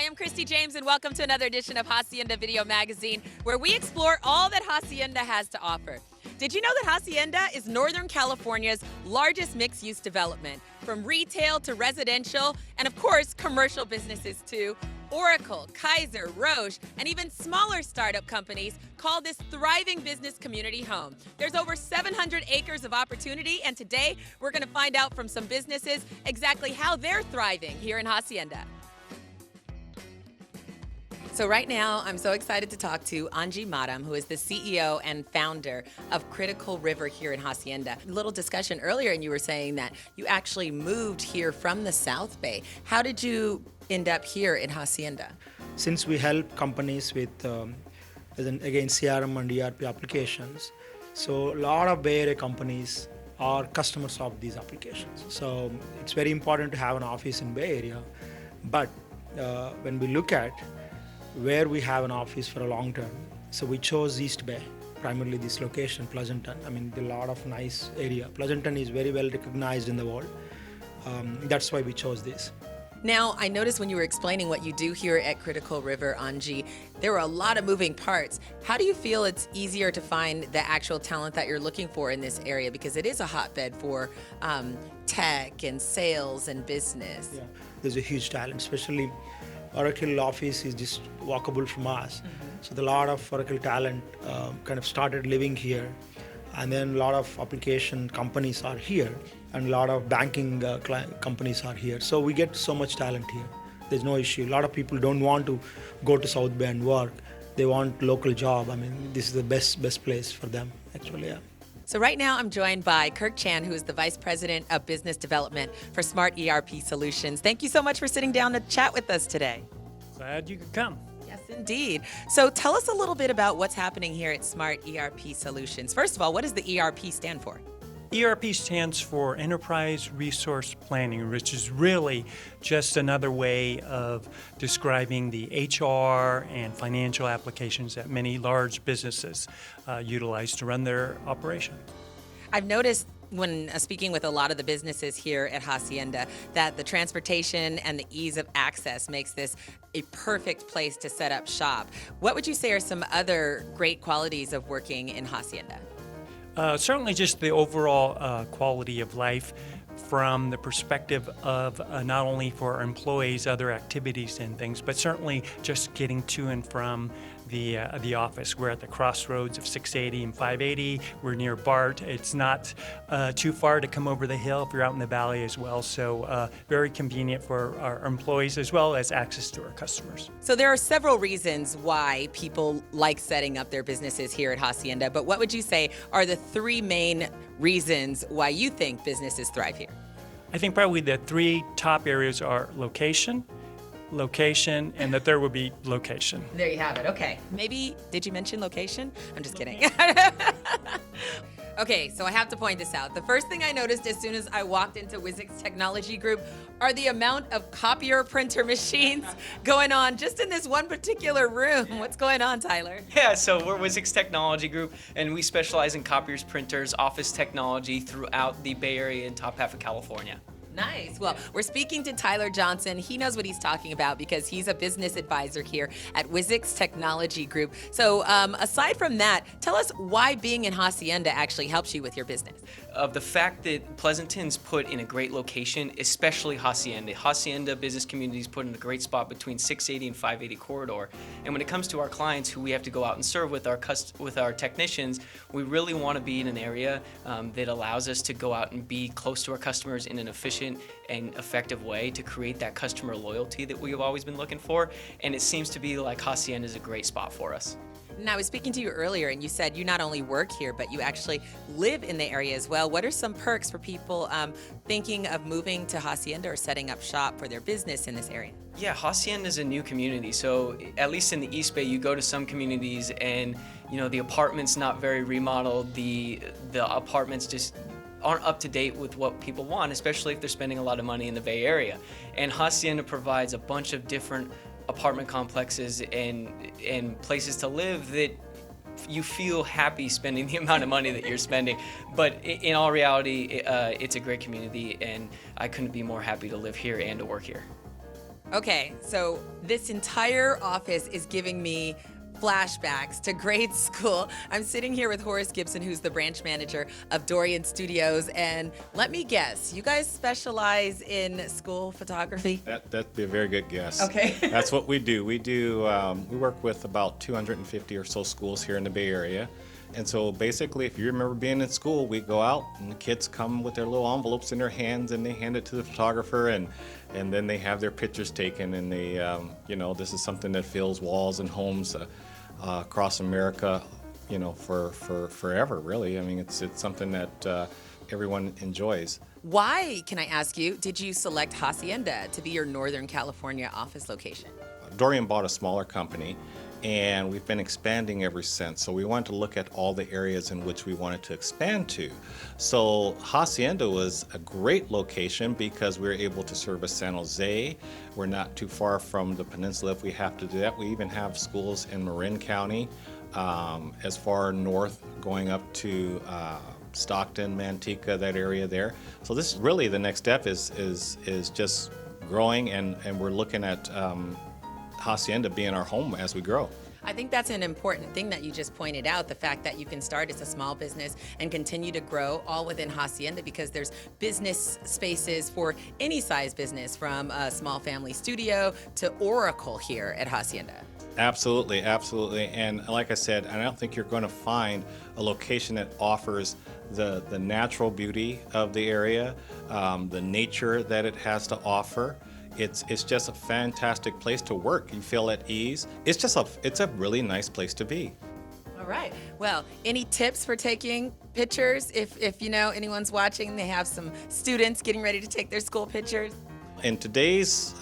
Hi, I'm Christy James, and welcome to another edition of Hacienda Video Magazine, where we explore all that Hacienda has to offer. Did you know that Hacienda is Northern California's largest mixed-use development? From retail to residential, and of course, commercial businesses too. Oracle, Kaiser, Roche, and even smaller startup companies call this thriving business community home. There's over 700 acres of opportunity, and today we're going to find out from some businesses exactly how they're thriving here in Hacienda. So right now, I'm so excited to talk to Angie Madam, who is the CEO and founder of Critical River here in Hacienda. A little discussion earlier, and you were saying that you actually moved here from the South Bay. How did you end up here in Hacienda? Since we help companies with, again, CRM and ERP applications, so a lot of Bay Area companies are customers of these applications. So it's very important to have an office in Bay Area. But when we look at where we have an office for a long term, so we chose East Bay, primarily this location, Pleasanton. I mean, a lot of nice area. Pleasanton is very well recognized in the world. That's why we chose this. Now, I noticed when you were explaining what you do here at Critical River, Angie, there were a lot of moving parts. How do you feel it's easier to find the actual talent that you're looking for in this area? Because it is a hotbed for tech and sales and business. Yeah, there's a huge talent, especially Oracle office is just walkable from us. So a lot of Oracle talent kind of started living here. And then a lot of application companies are here, and a lot of banking companies are here. So we get so much talent here. There's no issue. A lot of people don't want to go to South Bay and work. They want local job. I mean, this is the best place for them, actually, yeah. So right now I'm joined by Kirk Chan, who is the Vice President of Business Development for Smart ERP Solutions. Thank you so much for sitting down to chat with us today. Glad you could come. Yes, indeed. So tell us a little bit about what's happening here at Smart ERP Solutions. First of all, what does the ERP stand for? ERP stands for Enterprise Resource Planning, which is really just another way of describing the HR and financial applications that many large businesses utilize to run their operation. I've noticed when speaking with a lot of the businesses here at Hacienda that the transportation and the ease of access makes this a perfect place to set up shop. What would you say are some other great qualities of working in Hacienda? Certainly just the overall quality of life from the perspective of not only for our employees, other activities and things, but certainly just getting to and from the office. We're at the crossroads of 680 and 580. We're near BART. It's not too far to come over the hill if you're out in the valley as well. So very convenient for our employees as well as access to our customers. So there are several reasons why people like setting up their businesses here at Hacienda, but what would you say are the three main reasons why you think businesses thrive here? I think probably the three top areas are location, and the third would be location. There you have it. Okay. Maybe, did you mention location? I'm just kidding. Okay, so I have to point this out. The first thing I noticed as soon as I walked into Wizix Technology Group are the amount of copier printer machines going on just in this one particular room. What's going on, Tyler? Yeah, so we're Wizix Technology Group, and we specialize in copiers, printers, office technology throughout the Bay Area and top half of California. Nice. Well, we're speaking to Tyler Johnson. He knows what he's talking about because he's a business advisor here at Wizix Technology Group. So aside from that, tell us why being in Hacienda actually helps you with your business. Of the fact that Pleasanton's put in a great location, especially Hacienda. Hacienda business community is put in a great spot between 680 and 580 corridor. And when it comes to our clients who we have to go out and serve with our technicians, we really want to be in an area that allows us to go out and be close to our customers in an efficient and effective way to create that customer loyalty that we've always been looking for. And it seems to be like Hacienda is a great spot for us. And I was speaking to you earlier, and you said you not only work here, but you actually live in the area as well. What are some perks for people thinking of moving to Hacienda or setting up shop for their business in this area? Yeah, Hacienda is a new community. So at least in the East Bay, you go to some communities and the apartments not very remodeled. The apartments just aren't up to date with what people want, especially if they're spending a lot of money in the Bay Area. And Hacienda provides a bunch of different apartment complexes and places to live that you feel happy spending the amount of money that you're spending. But in all reality, it's a great community, and I couldn't be more happy to live here and to work here. Okay, so this entire office is giving me flashbacks to grade school. I'm sitting here with Horace Gibson, who's the branch manager of Dorian Studios, and let me guess, you guys specialize in school photography? That'd be a very good guess. Okay. That's what we do. We work with about 250 or so schools here in the Bay Area. And so basically, if you remember being in school, we go out and the kids come with their little envelopes in their hands and they hand it to the photographer, and then they have their pictures taken, and they, this is something that fills walls and homes across America, for forever, really. I mean, it's something that everyone enjoys. Why, can I ask you, did you select Hacienda to be your Northern California office location? Dorian bought a smaller company, and we've been expanding ever since. So we wanted to look at all the areas in which we wanted to expand to. So Hacienda was a great location because we were able to service San Jose. We're not too far from the peninsula if we have to do that. We even have schools in Marin County, as far north going up to Stockton, Manteca, that area there. So this really, the next step is just growing, and we're looking at Hacienda being our home as we grow. I think that's an important thing that you just pointed out, the fact that you can start as a small business and continue to grow all within Hacienda, because there's business spaces for any size business, from a small family studio to Oracle here at Hacienda. Absolutely, absolutely. And like I said, I don't think you're going to find a location that offers the natural beauty of the area, the nature that it has to offer. It's just a fantastic place to work. You feel at ease. It's a really nice place to be. All right. Well, any tips for taking pictures? If anyone's watching, they have some students getting ready to take their school pictures. In today's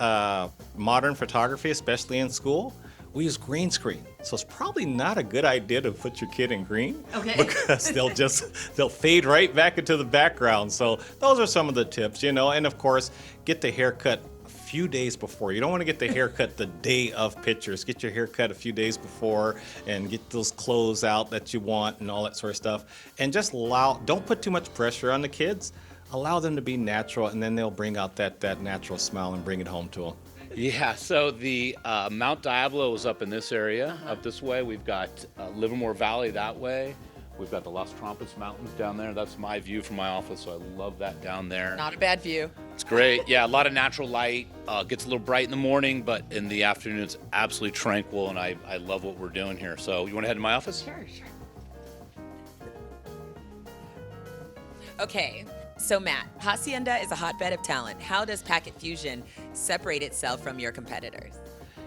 modern photography, especially in school, we use green screen. So it's probably not a good idea to put your kid in green, because they'll fade right back into the background. So those are some of the tips, and of course, get the haircut few days before. You don't want to get the haircut the day of pictures. Get your haircut a few days before and get those clothes out that you want and all that sort of stuff. And just don't put too much pressure on the kids. Allow them to be natural, and then they'll bring out that natural smile and bring it home to them. Yeah, so the Mount Diablo is up in this area, up this way. We've got Livermore Valley that way. We've got the Las Trampas Mountains down there. That's my view from my office, so I love that down there. Not a bad view. It's great. Yeah, a lot of natural light. Gets a little bright in the morning, but in the afternoon it's absolutely tranquil, and I love what we're doing here. So you want to head to my office? Sure. Okay, so Matt, Hacienda is a hotbed of talent. How does Packet Fusion separate itself from your competitors?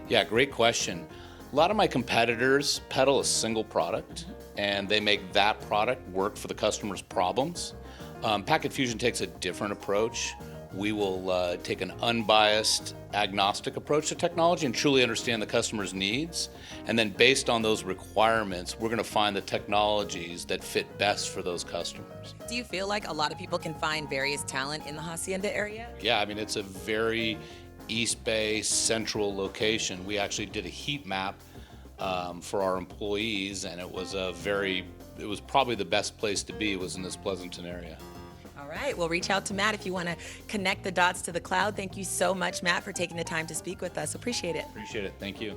Yeah, great question. A lot of my competitors peddle a single product, and they make that product work for the customer's problems. Packet Fusion takes a different approach. We will take an unbiased, agnostic approach to technology and truly understand the customer's needs. And then based on those requirements, we're going to find the technologies that fit best for those customers. Do you feel like a lot of people can find various talent in the Hacienda area? Yeah, I mean, it's a very East Bay central location. We actually did a heat map for our employees, and it was probably the best place to be, was in this Pleasanton area. All right, well, reach out to Matt if you want to connect the dots to the cloud. Thank you so much, Matt, for taking the time to speak with us. Appreciate it. Appreciate it. Thank you.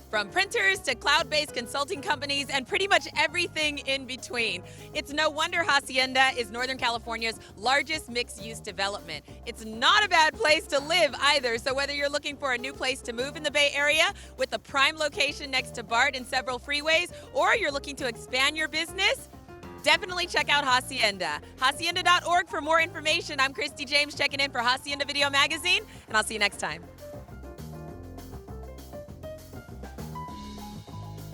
From printers to cloud-based consulting companies and pretty much everything in between. It's no wonder Hacienda is Northern California's largest mixed-use development. It's not a bad place to live either, so whether you're looking for a new place to move in the Bay Area with a prime location next to BART and several freeways, or you're looking to expand your business, definitely check out Hacienda. Hacienda.org for more information. I'm Christy James checking in for Hacienda Video Magazine, and I'll see you next time.